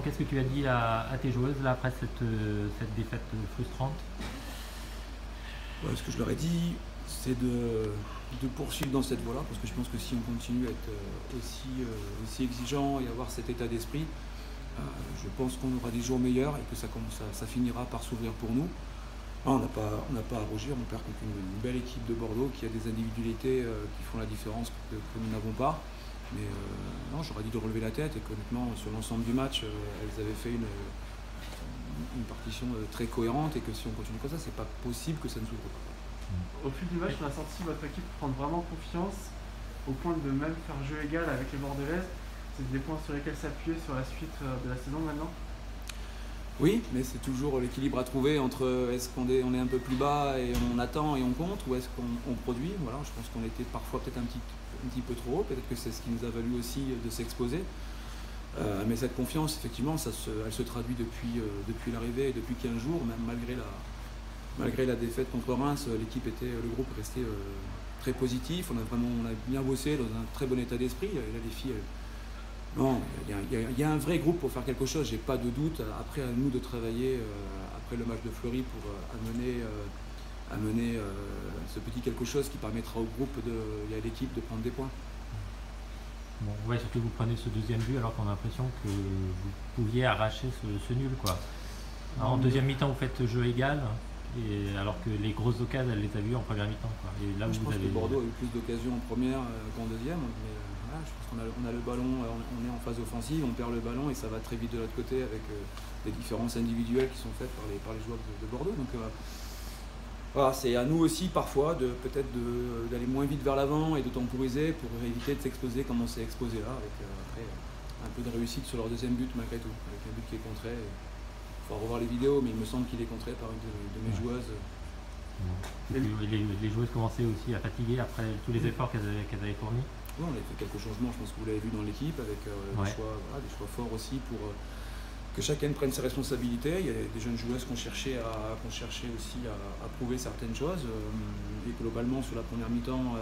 qu'est-ce que tu as dit à tes joueuses là, après cette défaite frustrante? Ce que je leur ai dit, c'est de poursuivre dans cette voie-là, parce que je pense que si on continue à être aussi exigeant et avoir cet état d'esprit, je pense qu'on aura des jours meilleurs et que ça finira par s'ouvrir pour nous. On n'a pas à rougir, on perd contre une belle équipe de Bordeaux qui a des individualités qui font la différence que nous n'avons pas. Mais non, j'aurais dit de relever la tête et qu'honnêtement, sur l'ensemble du match, elles avaient fait une partition très cohérente et que si on continue comme ça, c'est pas possible que ça ne s'ouvre pas. Au fil du match, on a senti votre équipe prendre vraiment confiance au point de même faire jeu égal avec les Bordelaises. C'est des points sur lesquels s'appuyer sur la suite de la saison maintenant? Oui, mais c'est toujours l'équilibre à trouver entre est-ce qu'on est un peu plus bas et on attend et on compte, ou est-ce qu'on produit. Voilà, je pense qu'on était parfois peut-être un petit peu trop haut, peut-être que c'est ce qui nous a valu aussi de s'exposer. Mais cette confiance, effectivement, elle se traduit depuis l'arrivée et depuis 15 jours, même malgré la défaite contre Reims, le groupe est resté très positif. On a bien bossé dans un très bon état d'esprit. Là, les filles, non, il y a un vrai groupe pour faire quelque chose, j'ai pas de doute. Après, à nous de travailler après le match de Fleury pour amener ce petit quelque chose qui permettra au groupe et à l'équipe de prendre des points. Bon, ouais, surtout vous prenez ce deuxième but alors qu'on a l'impression que vous pouviez arracher ce nul, quoi. Alors, en deuxième mi-temps, vous faites jeu égal, alors que les grosses occasions, elle les a vues en première mi-temps, quoi. Et là, je pense que Bordeaux a eu plus d'occasions en première qu'en deuxième. Mais, voilà, je pense qu'on a le ballon, on est en phase offensive, on perd le ballon et ça va très vite de l'autre côté avec des différences individuelles qui sont faites par les joueurs de Bordeaux. Donc, voilà, c'est à nous aussi parfois peut-être d'aller moins vite vers l'avant et de temporiser pour éviter de s'exposer comme on s'est exposé là, avec après un peu de réussite sur leur deuxième but malgré tout, avec un but qui est contré. Il faut revoir les vidéos, mais il me semble qu'il est contré par une de mes joueuses. Les joueuses commençaient aussi à fatiguer après tous les efforts qu'elles avaient fournis. Oui, on a fait quelques changements, je pense que vous l'avez vu dans l'équipe, avec des choix forts aussi pour que chacun prenne ses responsabilités. Il y a des jeunes joueuses qui ont cherché aussi à prouver certaines choses. Et globalement, sur la première mi-temps,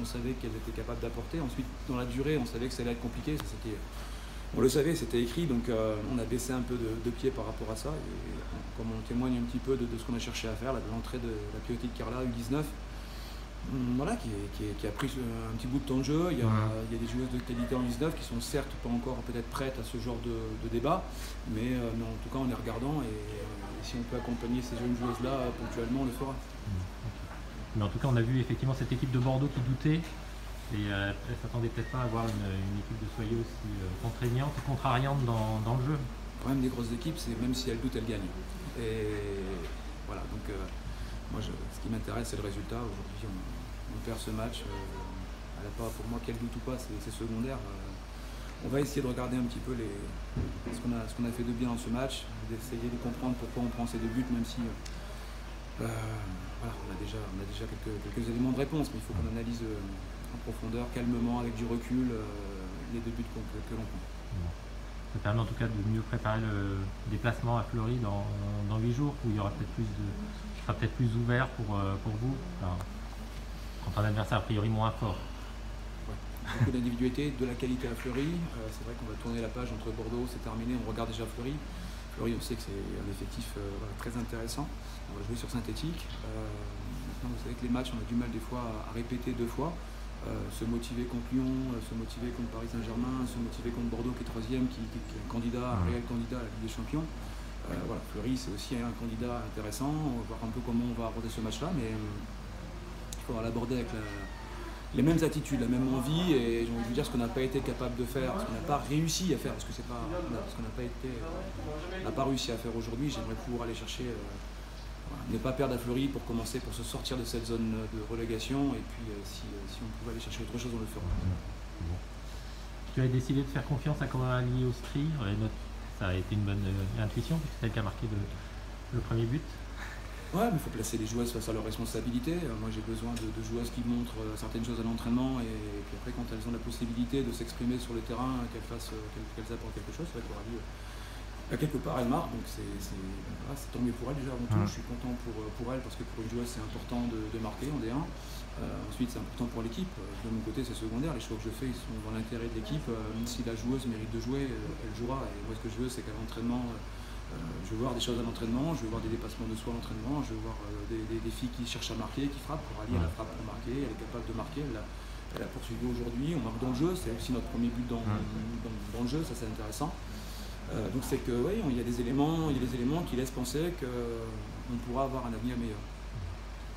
on savait qu'elles étaient capables d'apporter. Ensuite, dans la durée, on savait que ça allait être compliqué. On le savait, c'était écrit, donc on a baissé un peu de pied par rapport à ça. Et comme on témoigne un petit peu de ce qu'on a cherché à faire, l'entrée de la Piotique Carla U19, voilà, qui a pris un petit bout de temps de jeu. Il y a des joueuses de qualité en 19 qui sont certes pas encore peut-être prêtes à ce genre de débat, mais en tout cas en les regardant et si on peut accompagner ces jeunes joueuses-là ponctuellement, on le fera. Mais en tout cas, on a vu effectivement cette équipe de Bordeaux qui doutait et elle ne s'attendait peut-être pas à avoir une équipe de Soyeux aussi contraignante et contrariante dans le jeu. Le problème des grosses équipes, c'est même si elles doutent, elles gagnent. Et voilà, donc moi, ce qui m'intéresse, c'est le résultat. Aujourd'hui, on perd ce match. Elle n'a pas, pour moi, qu'elle doute ou pas, c'est secondaire. On va essayer de regarder un petit peu ce qu'on a fait de bien dans ce match, d'essayer de comprendre pourquoi on prend ces deux buts, même si voilà, on a déjà quelques éléments de réponse, mais il faut qu'on analyse en profondeur, calmement, avec du recul, les deux buts que l'on prend. Ça permet en tout cas de mieux préparer le déplacement à Fleury dans 8 jours, où il y aura peut-être qui sera peut-être plus ouvert pour vous, enfin, contre un adversaire a priori moins fort. Ouais. Beaucoup d'individualité, de la qualité à Fleury. C'est vrai qu'on va tourner la page entre Bordeaux, c'est terminé, on regarde déjà Fleury. Fleury, on sait que c'est un effectif très intéressant. On va jouer sur synthétique. Maintenant, vous savez que les matchs, on a du mal des fois à répéter 2 fois. Se motiver contre Lyon, se motiver contre Paris Saint-Germain, se motiver contre Bordeaux qui est 3e, qui est un réel candidat à la Ligue des Champions. Voilà, Fleury c'est aussi un candidat intéressant, on va voir un peu comment on va aborder ce match-là, mais il faudra l'aborder avec les mêmes attitudes, la même envie, et j'ai envie de vous dire ce qu'on n'a pas été capable de faire, ce qu'on n'a pas réussi à faire, parce qu'on n'a pas réussi à faire aujourd'hui. J'aimerais pouvoir aller chercher ne pas perdre à Fleury pour se sortir de cette zone de relégation, et puis si on pouvait aller chercher autre chose, on le fera. Tu as décidé de faire confiance à Coralie Austri, ça a été une bonne intuition puisque c'est elle qui a marqué le premier but. Ouais, mais il faut placer les joueuses face à leurs responsabilités. Moi j'ai besoin de joueuses qui montrent certaines choses à l'entraînement, et puis après quand elles ont la possibilité de s'exprimer sur le terrain, qu'elles apportent quelque chose. C'est vrai que Coralie Quelque part elle marque, donc c'est tant mieux pour elle déjà avant tout. Je suis content pour elle parce que pour une joueuse c'est important de marquer en D1. Ensuite c'est important pour l'équipe. De mon côté c'est secondaire, les choix que je fais ils sont dans l'intérêt de l'équipe. Si la joueuse mérite de jouer, elle jouera. Et moi ce que je veux c'est qu'à l'entraînement, je veux voir des choses à l'entraînement, je veux voir des dépassements de soi à l'entraînement, je veux voir des filles qui cherchent à marquer, qui frappent. Pour Ali elle frappe pour marquer, elle est capable de marquer. Elle a poursuivi aujourd'hui, on marque dans le jeu, c'est aussi notre premier but dans le jeu, ça c'est intéressant. Donc c'est que oui, il y a des éléments qui laissent penser qu'on pourra avoir un avenir meilleur.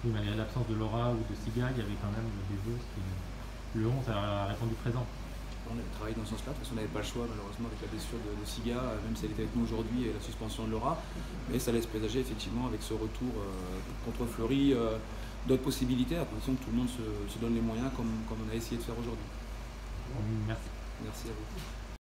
Oui, mais à l'absence de Laura ou de Siga, il y avait quand même des joueuses qui... Le 11 a répondu présent. On a travaillé dans ce sens-là, parce qu'on n'avait pas le choix malheureusement avec la blessure de Siga, même si elle était avec nous aujourd'hui et la suspension de Laura. Mais ça laisse présager effectivement avec ce retour contre Fleury d'autres possibilités, à condition que tout le monde se donne les moyens comme on a essayé de faire aujourd'hui. Merci. Merci à vous.